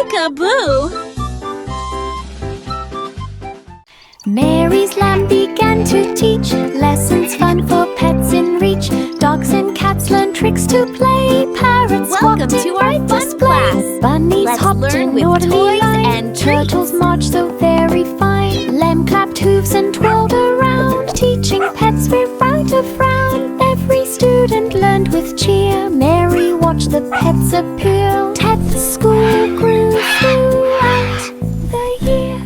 Peek-a-boo! Mary's lamb began to teach lessons fun for pets in reach. Dogs and cats learn tricks to play. Parrots Welcome to our fun class. Bunnies Let's hopped learn in with orderly toys line. and Turtles treats. marched so very fine. Lamb clapped hooves and twirled around, teaching pets without a frown. Every student learned with cheer. Mary watched the pets appear. Pet school grew throughout the year.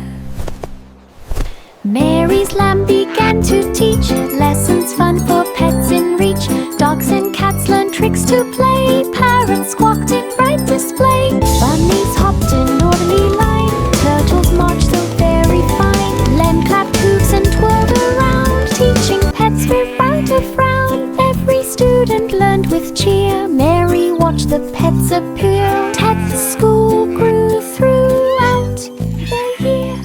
Mary's lamb began to teach lessons fun for pets in reach. Dogs and cats learned tricks to play. Parrots squawked in bright display. Bunnies hopped in orderly line. Turtles marched so very fine. Lamb clapped hooves and twirled around, teaching pets without a frown. Every student learned with cheer. Mary watched the pets appear. Pet school grew throughout the year.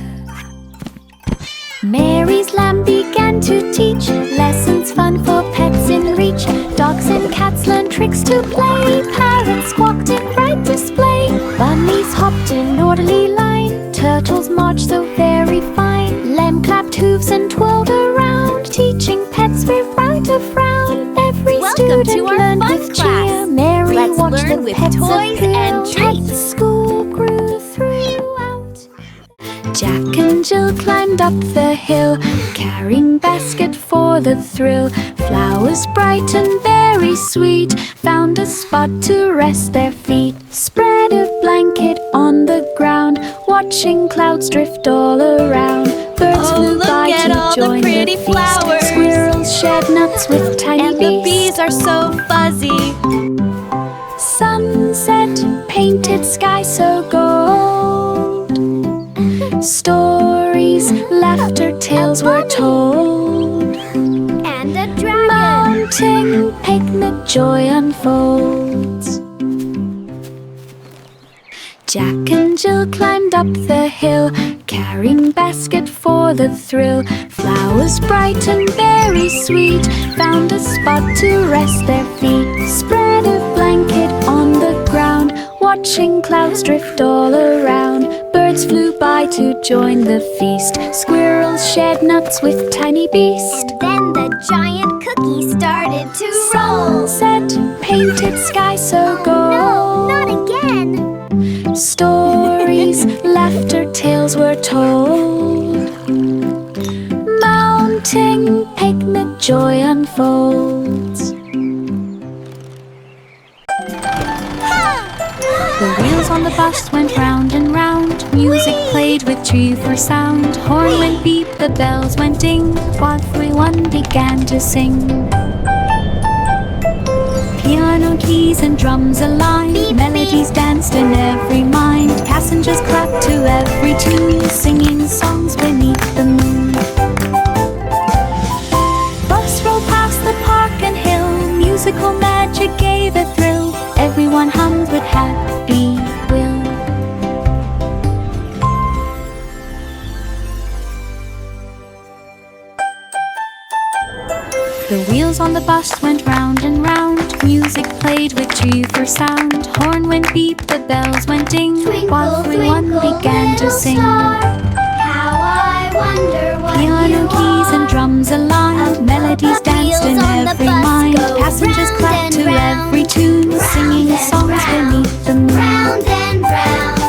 Mary's lamb began to teach lessons fun for pets in reach. Dogs and cats learned tricks to play. Parrots squawked in bright display. Bunnies hopped in orderly line. Turtles marched so very fine. Lamb clapped hooves and twirled around, teaching pets without a frown. Every Welcome student to our learned fun with class. cheer. Mary Let's watched learn the with pets toys appear. and treats. Pet school grew throughout. Jack and Jill climbed up the hill, carrying basket for the thrill. Flowers bright and very sweet found a spot to rest their feet. Spread a blanket on the ground, watching clouds drift all around. Birds flew look by at to all the join pretty feast. flowers. Squirrels shed nuts with tiny And the bees are so fuzzy. Sunset painted sky so gold. Stories, laughter, tales were told. And a dragon. Mounting picnic joy unfolds. Jack and Jill climbed up the hill, carrying basket for the thrill. Flowers bright and very sweet found a spot to rest their feet. Spread a blanket on the ground, watching clouds drift all around. Birds flew by to join the feast. Squirrels shared nuts with tiny beast. Then the giant cookie started to roll. Sunset painted sky so gold. No, not again. Stories, laughter, tales were told. Mounting picnic joy unfolds. The wheels on the bus went round and round. Music played with cheerful sound. Horn went beep, the bells went ding, while everyone began to sing. Piano keys and drums aligned. Beep, Melodies beep. danced in every mind. Passengers clapped to every tune, singing songs beneath the moon. Bus rolled past the park and hill. Musical magic gave a thrill. Everyone hummed with happy will. The wheels on the bus went round and round. Music played with cheerful sound. Horn went beep, the bells went ding, while everyone began to sing. How I wonder what Piano keys and drums aligned. Melodies danced in every mind. Passengers clapped to every tune, singing songs beneath the moon. Round and round.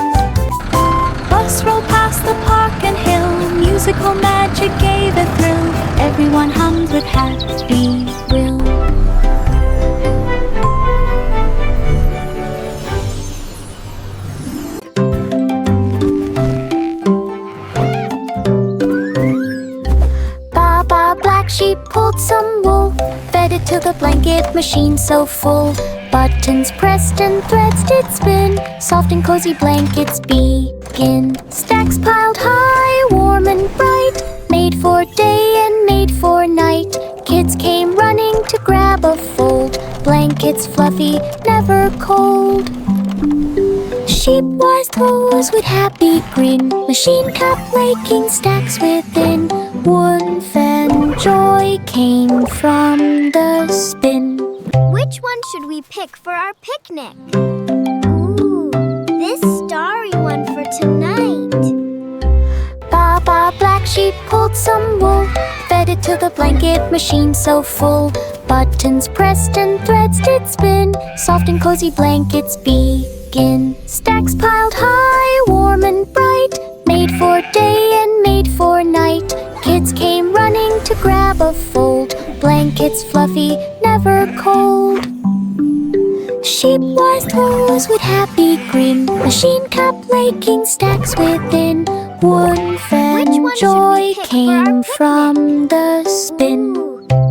Bus rolled past the park and hill. Musical magic gave a thrill. Everyone hummed with happy will. Baba Black Sheep pulled some wool, fed it to the blanket machine so full. Buttons pressed and threads did spin, soft and cozy blankets begin. Stacks piled high, warm and bright, made for day and made for night. Kids came running to grab a fold, blankets fluffy, never cold. Sheep-wise toes with happy grin, machine kept making stacks within. Warmth and joy came from the spin. Which one should we pick for our picnic? Ooh, this starry one till the blanket machine so full. Buttons pressed and threads did spin, soft and cozy blankets begin. Stacks piled high, warm and bright, made for day and made for night. Kids came running to grab a fold, blankets fluffy, never cold. Sheep wise toes with happy grin, machine kept laking stacks within. Woof and joy came from the spin.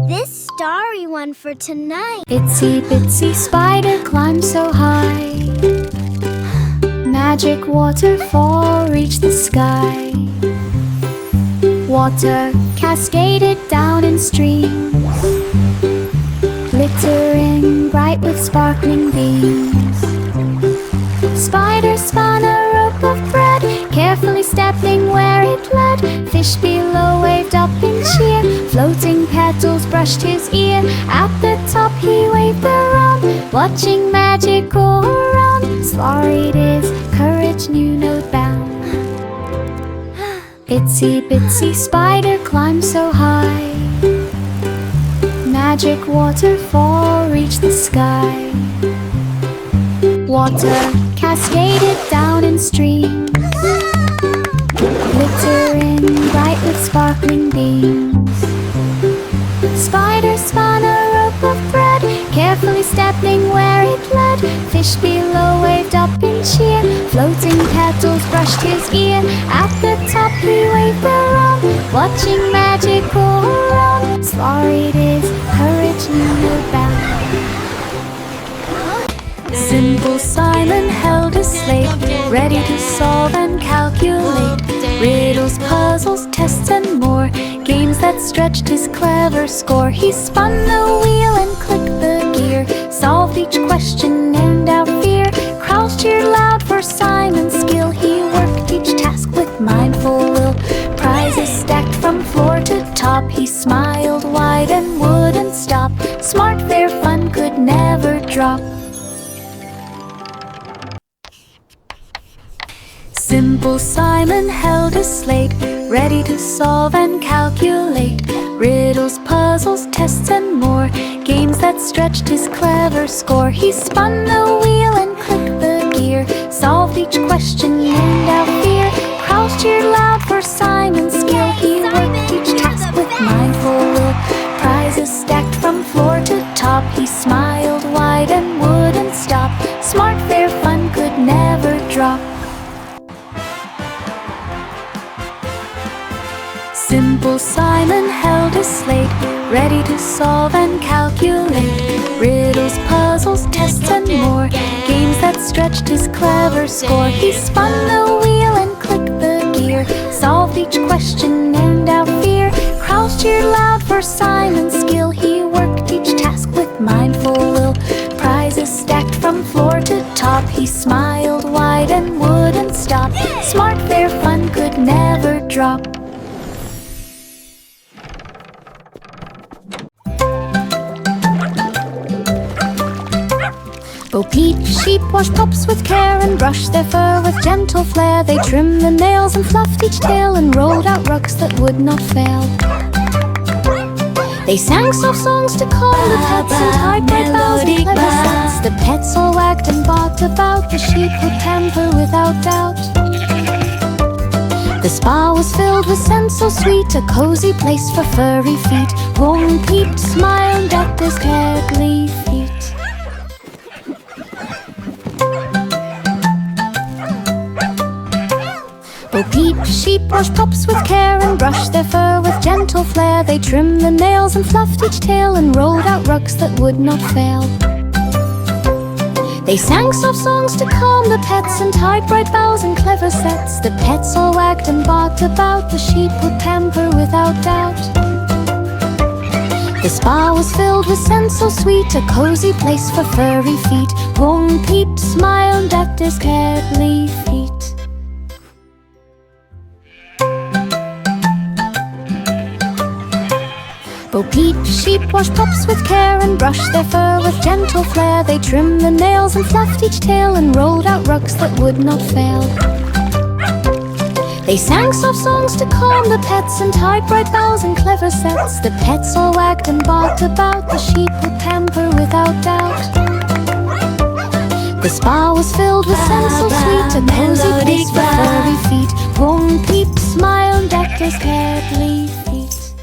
This starry one for tonight. Itsy bitsy spider climbed so high, magic waterfall reached the sky. Water cascaded down in streams, glittering bright with sparkling beams. Spider spun a rope of thread, carefully stepping where it led. Fish below waved up in cheer, floating petals brushed his ear. At the top he waved around, watching magic go around. Slurried his courage knew no bound. Itsy bitsy spider climbed so high, magic waterfall reached the sky. Water cascaded down in streams, glittering bright with sparkling beams. Spider spun a rope of thread, carefully stepping where it led. Fish below waved up in cheer, floating petals brushed his ear. At the top he waved around, watching magic go around. Slurried his courage knew no bound. Simple Simon held a slate, ready to solve and calculate. Riddles, puzzles, tests and more, games that stretched his clever score. He spun the wheel and clicked the gear, solved each question and out fear. Crowds cheered loud for Simon's skill, he worked each task with mindful will. Prizes stacked from floor to top, he smiled wide and wouldn't stop. Smart, fair fun could never drop. Simple Simon held a slate, ready to solve and calculate. Riddles, puzzles, tests and more, games that stretched his clever score. He spun the wheel and clicked the gear, solved each question and out fear. Crowds cheered loud for Simon's skill, he worked each task with mindful will. Prizes stacked from floor to top, he smiled wide and wouldn't stop. Smart, fair fun could never drop. Simple Simon held a slate, ready to solve and calculate. Riddles, puzzles, tests and more, games that stretched his clever score. He spun the wheel and clicked the gear, solved each question and out fear. Crowds cheered loud for Simon's skill, he worked each task with mindful will. Prizes stacked from floor to top, he smiled wide and wouldn't stop. Smart, fair fun could never drop. Bo Peep, sheep wash pups with care and brush their fur with gentle flair. They trimmed the nails and fluffed each tail and rolled out rugs that would not fail. They sang soft songs to calm the pets and tied bright bows and clever sets. The pets all wagged and barked about, the sheep would pamper without doubt. The spa was filled with scents so sweet, a cozy place for furry feet. Bo Peep smiled at his cuddly feet. Bo Peep, sheep wash pups with care and brush their fur with gentle flair. They trimmed the nails and fluffed each tail and rolled out rugs that would not fail. They sang soft songs to calm the pets and tied bright bows and clever sets. The pets all wagged and barked about, the sheep would pamper without doubt. The spa was filled with scents so sweet, a cozy place for furry feet. Bo Peep smiled at his cuddly feet. Bo Peep, sheep wash pups with care and brush their fur with gentle flair. They trimmed the nails and fluffed each tail and rolled out rugs that would not fail. They sang soft songs to calm the pets and tied bright bows and clever sets. The pets all wagged and barked about, the sheep would pamper without doubt. The spa was filled with scents so sweet, a cozy place for furry feet. Boom, peep, smile, decked his pebbly feet.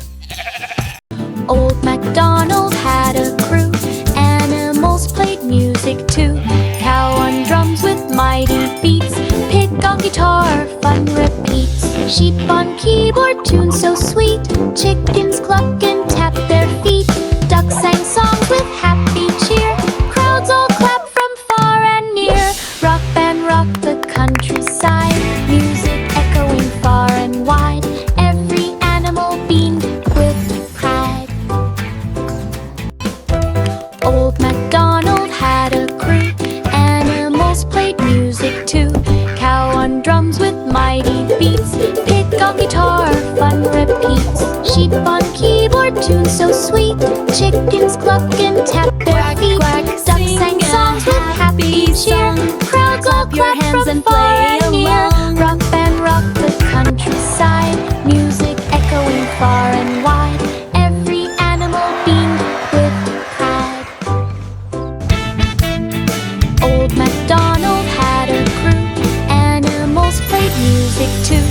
Old MacDonald had a crew, animals played music too. Cow on drums with mighty beats, pig on guitar, fun repeats. Sheep on keyboard, tunes so sweet, chickens cluck and tap their feet. Ducks sang songs with happy cheer, crowds all clapped from far and near. Rock band rocked the countryside, music echoing far and wide. Every animal beamed with pride. Old MacDonald had a crew, animals played music too. Cow on drums with mighty beats, pig on guitar, fun repeats. Sheep on keyboard, tunes so sweet, chickens cluck and tap their feet. Ducks sang songs with happy cheer, crowds all clap from far and near. Rock band rocked the countryside, music echoing far and wide. Every animal beamed with pride. Old MacDonald had a crew, animals played music too.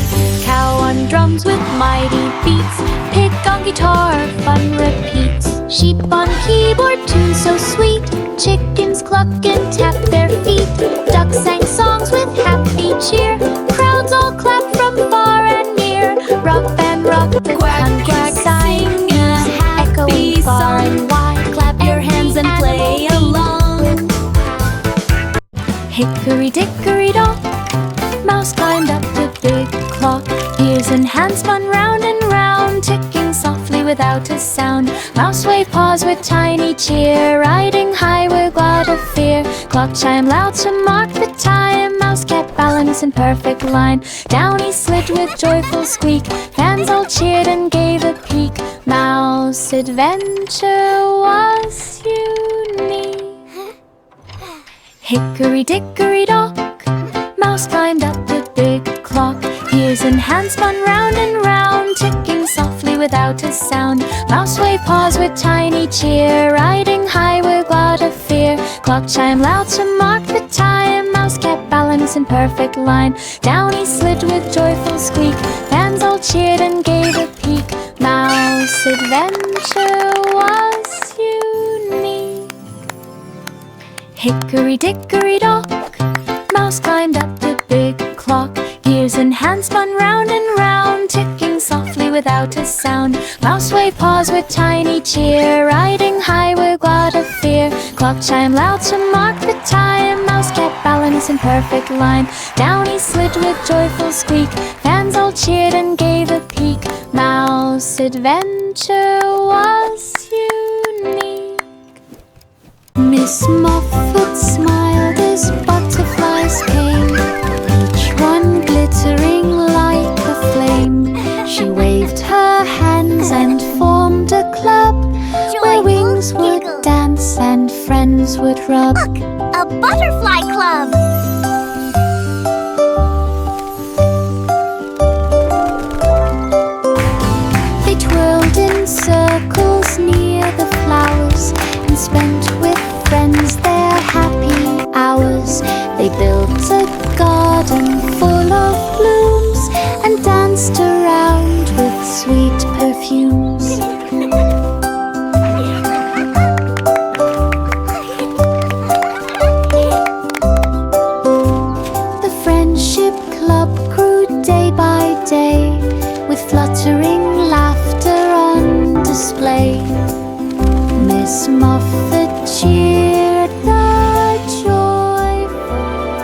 Cow on drums with mighty beats, pig on guitar, fun repeats. Sheep on keyboard, tunes so sweet, chickens cluck and tap their feet. Ducks sang songs with happy cheer, crowds all clapped from far and near. Rock band rocked the countryside, music echoing far and wide. Clap your hands and play along. Hickory dickory dock, mouse climbed up the big clock. Ears and hands spun round and round, ticking softly without a sound. Mouse waved paws with tiny cheer, riding high with glad of fear. Clock chimed loud to mark the time, mouse kept balance in perfect line. Down he slid with joyful squeak, fans all cheered and gave a peek. Mouse adventure was unique. Hickory dickory dock, mouse climbed up the big clock. Ears and hands spun round and round, ticking softly without a sound. Mouse waved paws with tiny cheer, riding high with glad of fear. Clock chimed loud to mark the time, mouse kept balance in perfect line. Down he slid with joyful squeak, fans all cheered and gave a peek. Mouse adventure was unique. Hickory dickory dock, mouse climbed up the big clock. Ears and hands spun round and round, ticking softly without a sound. Mouse waved paws with tiny cheer, riding high with glad of fear. Clock chimed loud to mark the time, mouse kept balance in perfect line. Down he slid with joyful squeak, fans all cheered and gave a peek. Mouse adventure was unique. Miss Muffet smiled as butterflies came, each one glittering like a flame. She waved her hands and formed a club, where wings would dance and friends would rub. Look, a butterfly club. They twirled in circles near the flowers and spent with friends their happy hours. They built a garden full of blooms and danced around with sweet perfumes. The Friendship Club grew day by day, with fluttering laughter on display. Miss Muffet cheered the joyful.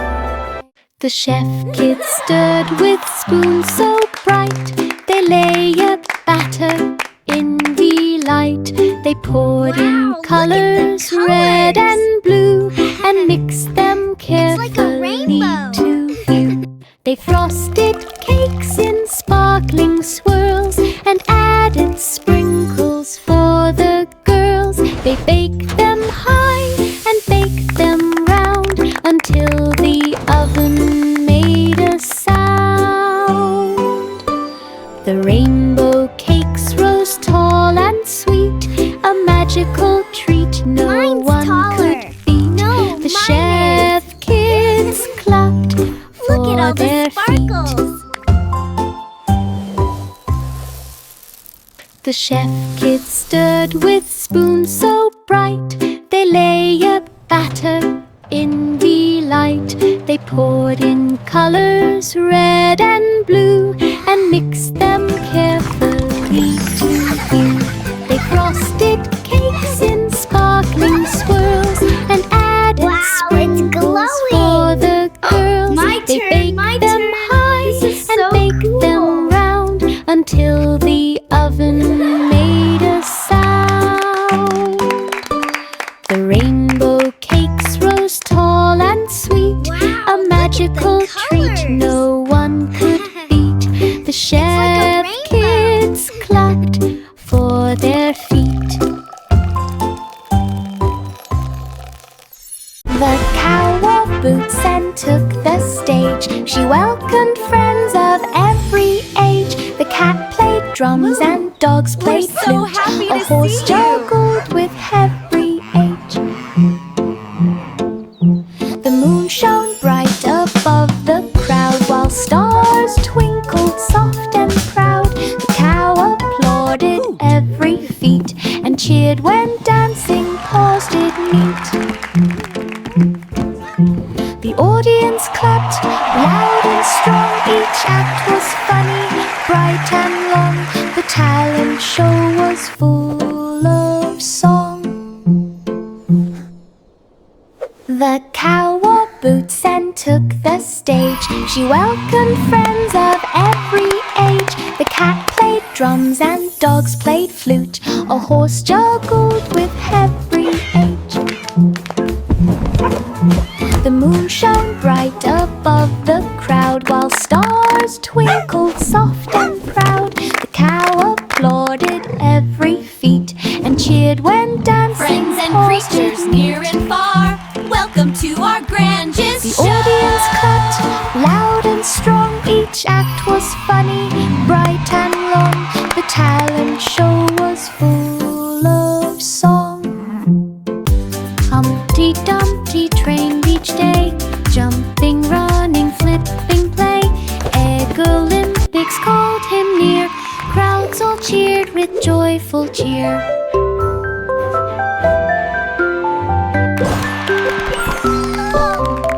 The chef kids stirred with spoons so bright, they layered batter in delight. They poured in colors red and blue and mixed them carefully to view. They frosted cakes in sparkling swirls and added sprinkles for the girls. They baked them high and baked them round until the oven made a sound. kids clapped for Look at all the their sparkles. feet. The chef kids stood with spoons so bright. They lay a batter in delight. They poured in colors red and blue and mixed them carefully together. They frosted cakes in sparkling swirls and added Wow, it's sprinkles glowing. for the girls. They baked them high This is and so baked cool. them round until the oven made a sound. The rainbow cakes rose tall and sweet, Wow, a magical look at the treat colors. no one could beat. The chef rainbow. kids clapped for their feet. The cow wore boots and took the stage. She welcomed friends of every age. The cat played drums and dogs played We're so flute. happy A to horse see you. juggled with every age. The moon shone bright above the crowd while stars twinkled soft and proud. The cow applauded every feat and cheered when dancing paws did meet. The audience clapped loud and strong. Each act was funny, bright and long. The talent show was full of song. The cow wore boots and took the stage. She welcomed friends of every age. The cat played drums and dogs played flute. A horse juggled with every age. The moon shone bright above the crowd while stars twinkled soft and proud. The cow applauded every feat and cheered when dancing. Friends and paws did creatures near meet. and far, welcome to our grand The gist show. audience clapped loud and strong. Each act was funny, bright and long. The talent show was full of song. Humpty Dumpty trained each day, jumping, running, flipping, play. Egg Olympics called him near. Crowds all cheered with joyful cheer.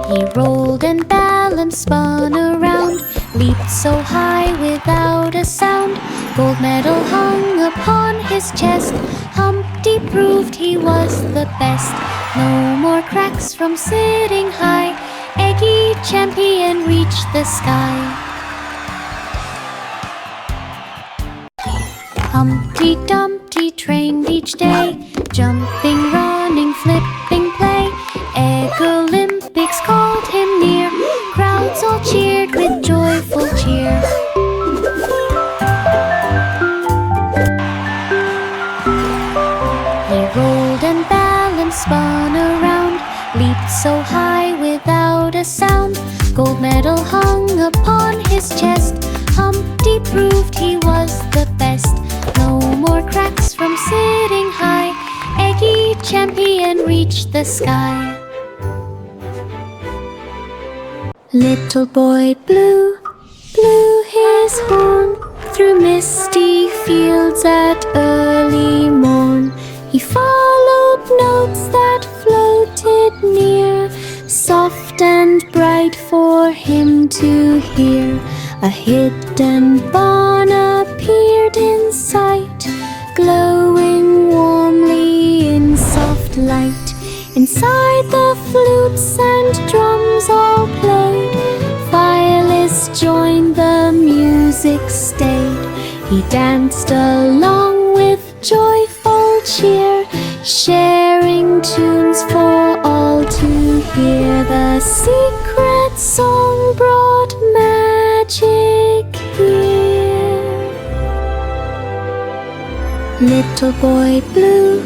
He rolled and balanced, spun around, leaped so high without a sound. Gold medal hung upon his chest. Humpty proved he was the best. No more cracks from sitting high. Eggy champion reached the sky. Humpty Dumpty trained each day, jumping, running, flipping, play. Egg Olympics called him near. Crowds all cheered with joyful cheer. He rolled and balanced, spun around, leaped so high without a sound. Gold medal hung upon his chest. Humpty proved he was the best. No more cracks from sitting high. Eggy champion reached the sky. Little boy Blue blew his horn through misty fields at early morn. He followed notes that floated near, soft and bright for him to hear. A hidden barn appeared in sight, glowing warmly in soft light. Inside the flutes and drums all played. Violets joined, the music stayed. He danced along with joyful cheer, sharing tunes for all to hear. The secret song brought magic here. Little boy Blue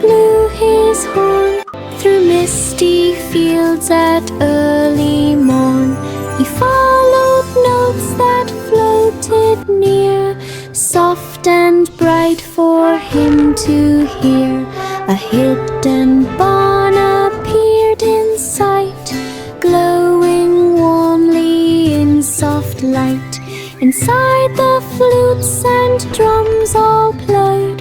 blew his horn through misty fields at early morn. He followed notes that floated near, soft and bright for him to hear. A hidden barn appeared in sight, glowing light. Inside the flutes and drums all played.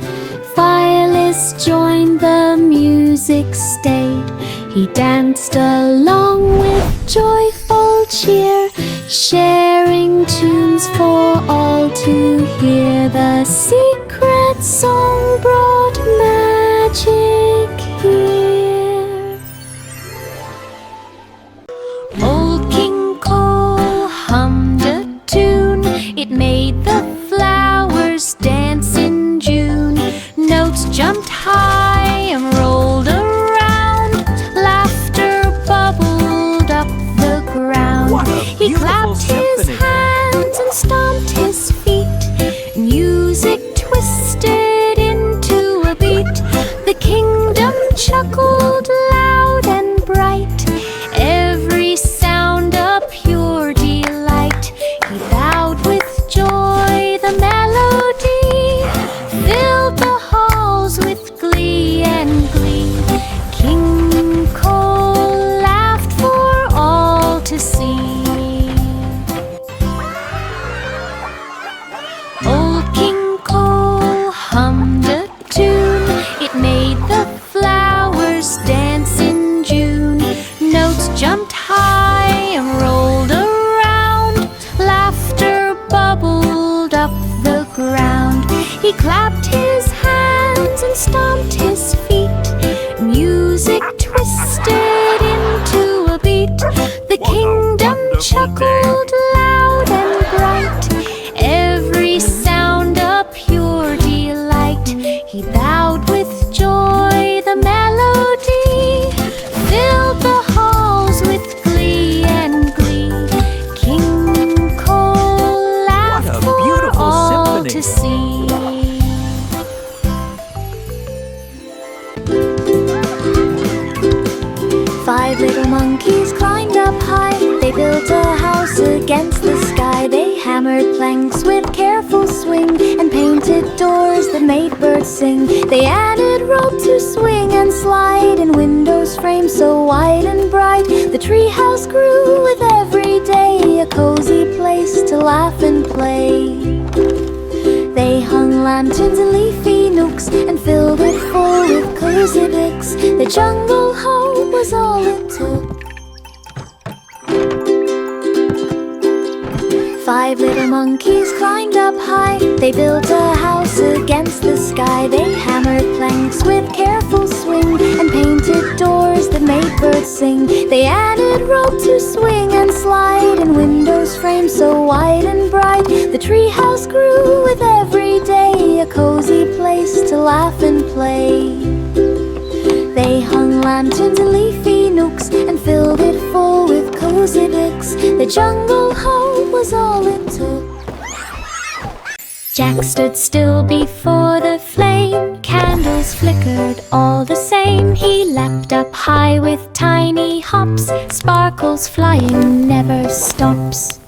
Violins joined, the music stayed. He danced along with joyful cheer, sharing tunes for all to hear. The secret song brought magic here. Old King Cole hummed a tune. It made the flowers dance in June. Notes jumped high and rolled around. Laughter bubbled up the ground. He clapped his hands and stomped his feet. Music twisted into a beat. The kingdom chuckled loud and bright. Every sound a pure delight. He bowed with joy. The melody filled the halls with glee and glee. King Cole laughed for all to see. Old King Cole hummed a tune. It made the flowers dance in June. Notes jumped high and rolled around. Laughter bubbled up the ground. He clapped his hands and stomped his feet. Music twisted into a beat. The kingdom chuckled loud and bright. Every sound a pure delight. He bowed with joy. The melody filled the halls with glee and glee. King Cole laughed for all to see. Five little monkeys climbed up high. They built a house against the sky. They hammered planks with careful swing and painted doors that made birds sing. They added rope to swing and slide and windows framed so wide and bright. The treehouse grew with every day, a cozy place to laugh and play. They hung lanterns in leafy nooks and filled it full with cozy bits. The jungle home was all it took. Five little monkeys climbed up high. They built a house against the sky. They hammered planks with careful swing and painted doors that made birds sing. They added rope to swing and slide and windows framed so wide and bright. The treehouse grew with every day, a cozy place to laugh and play. They hung lanterns in leafy nooks and filled it full with cozy bits. The jungle home was all it took. Jack stood still before the flame. Candles flickered all the same. He leapt up high with tiny hops. Sparkles flying never stops.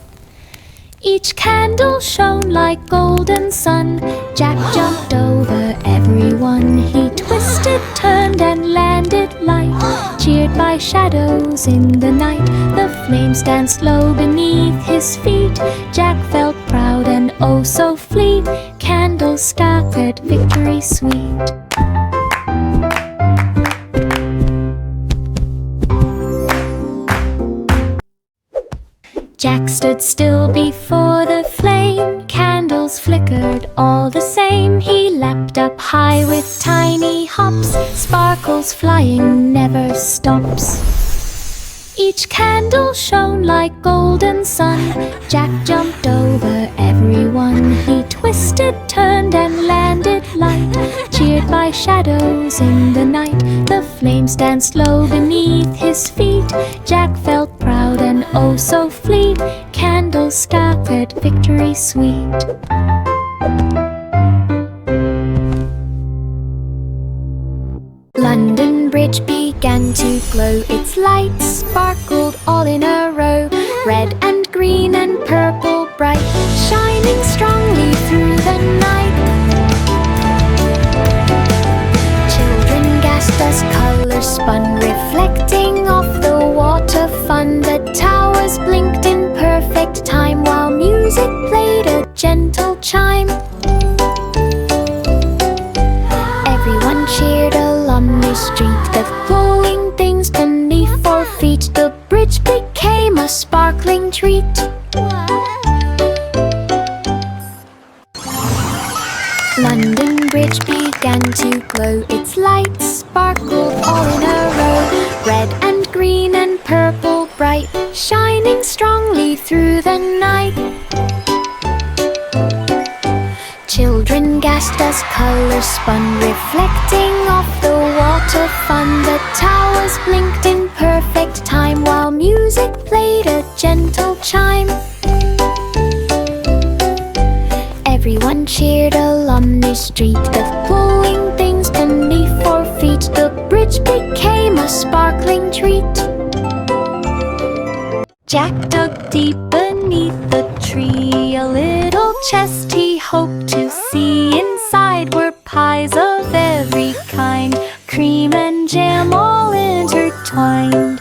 Each candle shone like golden sun. Jack jumped over everyone. He twisted, turned and landed light. Cheered by shadows in the night. The flames danced low beneath his feet. Jack felt proud and oh so fleet. Candles staggered victory sweet. Jack stood still before the flame. Candles flickered all the same. He leapt up high with tiny hops. Sparkles flying never stops. Each candle shone like golden sun. Jack jumped over everyone. He twisted, turned and landed light. Cheered by shadows in the night. The flames danced low beneath his feet. Jack felt proud and oh so fleet. Candles staggered victory sweet. London Bridge began to glow. Its lights sparkled all in a row. Red and green and purple bright, shining strongly through the night. Children gasped as colors spun, reflecting off the water fun. The towers blinked in perfect time while music sparkling treat. London Bridge began to glow. Its lights sparkled all in a row, red and green and purple bright, shining strongly through the night. Children gasped as colors spun, reflecting off the water fun. The towers blinked in perfect time, while music played a gentle chime. Everyone cheered along the street, the flowing things beneath 4 feet. The bridge became a sparkling treat. Jack dug deep beneath the tree, a little chest he hoped to see. Inside were pies of every kind, cream and jam all intertwined.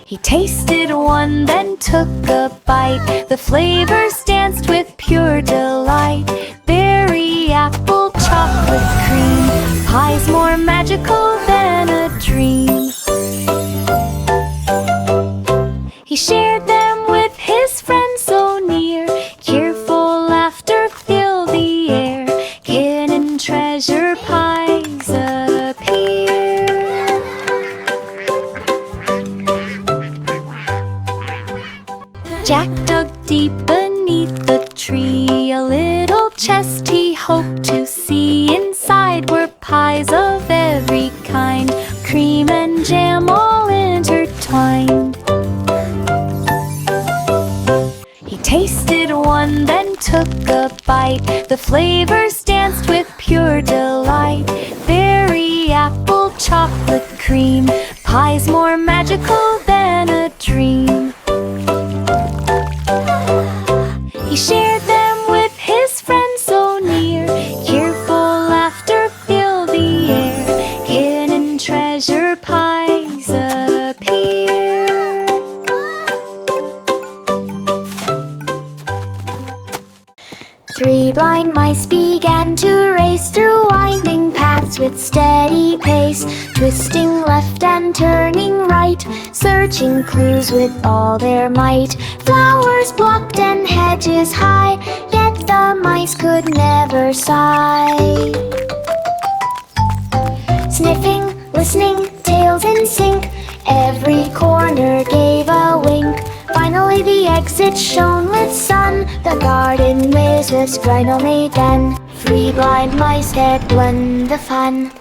He tasted one, then took a bite. The flavors danced with pure delight. Berry, apple, chocolate cream, pies more magical than a dream. He shared them with his friends so near. Cheerful laughter filled the air. Hidden treasure pies appear. Jack dug deep beneath the tree, a little chest he hoped to see. Inside were pies of every kind, cream and jam all intertwined. He tasted one, then took a bite. The flavors danced with pure delight. Berry, apple, chocolate cream, pies more magical than a dream. He shared them with his friends so near. Cheerful laughter filled the air. Hidden treasure pies appear. 3 blind mice began to race through winding paths with steady pace, twisting left and turning right, searching clues with all their might. Flowers blocked and hedges high, yet the mice could never sigh. Sniffing, listening, tails in sync, every corner gave a wink. Finally the exit shone with sun, the garden maze was finally done. 3 blind mice had won the fun.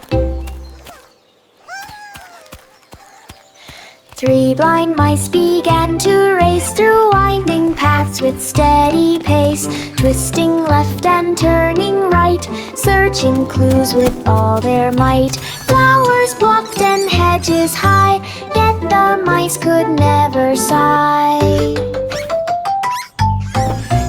3 blind mice began to race through winding paths with steady pace, twisting left and turning right, searching clues with all their might. Flowers blocked and hedges high, yet the mice could never sigh.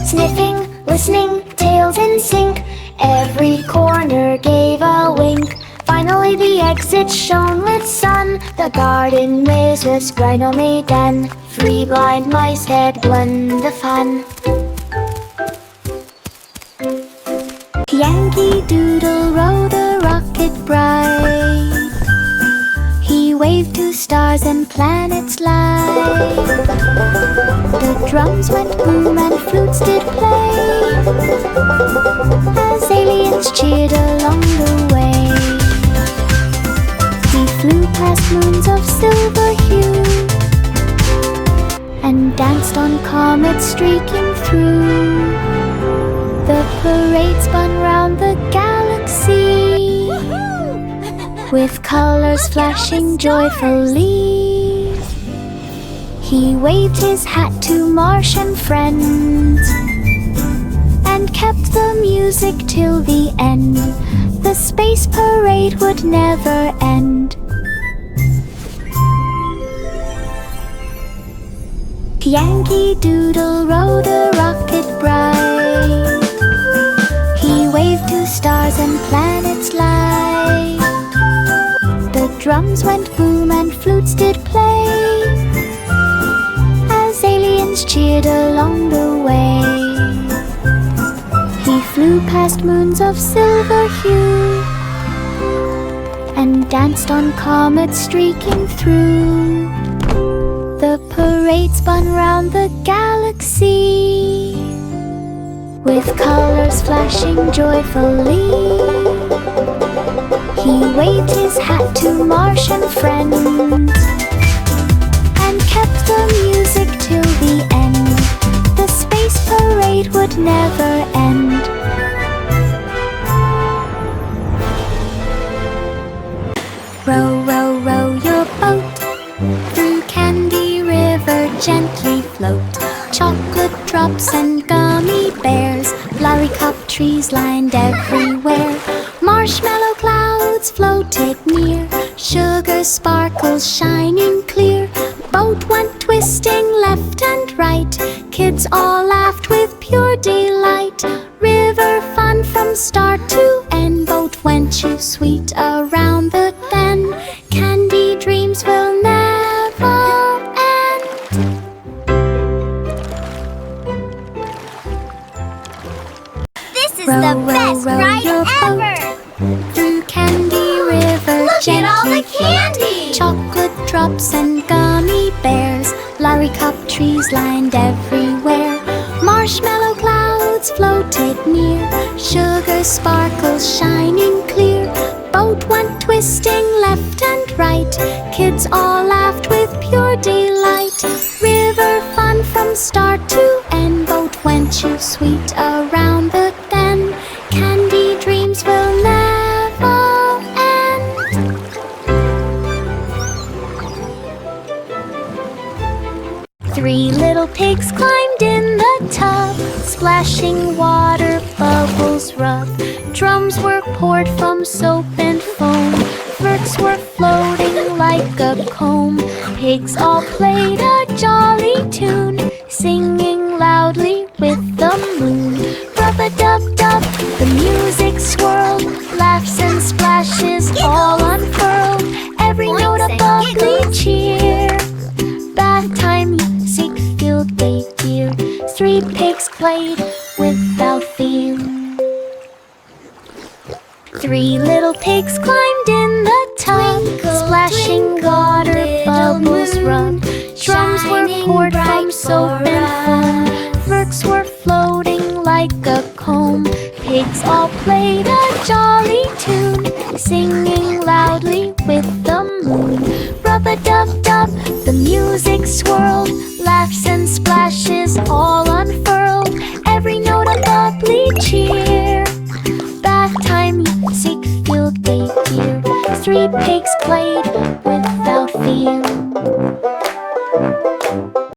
Sniffing, listening, tails in sync, every corner gave a wink. Finally the exit shone with sun, the garden maze was finally done. 3 blind mice had won the fun. Yankee Doodle rode a rocket bright. He waved to stars and planets light. The drums went boom and flutes did play, as aliens cheered along the way. He flew past moons of silver hue and danced on comets streaking through. The parade spun round the galaxy, with colors flashing joyfully. He waved his hat to Martian friends and kept the music till the end. The space parade would never end. Yankee Doodle rode a rocket bright. He waved to stars and planets light. The drums went boom and flutes did play, as aliens cheered along the way. He flew past moons of silver hue and danced on comets streaking through. parade spun round the galaxy, with colors flashing joyfully. He waved his hat to Martian friends and kept the music till the end. The space parade would never end. Row, row, row your boat through Candy River, gently float. Chocolate drops and gummy bears, lollipop trees lined everywhere. Marshmallow clouds floated near, sugar sparkles shining clear. Boat went twisting left and right, kids all laughed with pure delight. River fun from start to end, boat went too sweet around the bend. Candy dreams will never end. This is the best ride ever! Through Candy River, Look at all the gently float. candy! Chocolate drops and gummy bears, lollipop trees lined everywhere. Marshmallow clouds floated near, sugar sparkles shining clear. Boat went twisting left and right, kids all laughed with pure delight. River fun from start to end, boat went too sweet around the bend. Candy dreams will never end. Three little pigs climbed in the tub, splashing water, bubbles rub. Drums were poured from soap and foam, flirts were floating like a comb. Pigs all played a jolly tune, singing loudly with the moon. Rub-a-dub-dub, the music swirled, laughs and splashes all unfurled. Every note a bubbly cheer, bath time music filled the year. Three pigs played without fear. Three little pigs climbed in the tub, splashing water, bubbles rub. Drums were poured from soap and foam, flirts were floating like a comb. Pigs all played a jolly tune, singing loudly with the moon. Rub-a-dub-dub, the music swirled, laughs and splashes all unfurled. Every note a bubbly cheer, bath time music filled the year. Three pigs played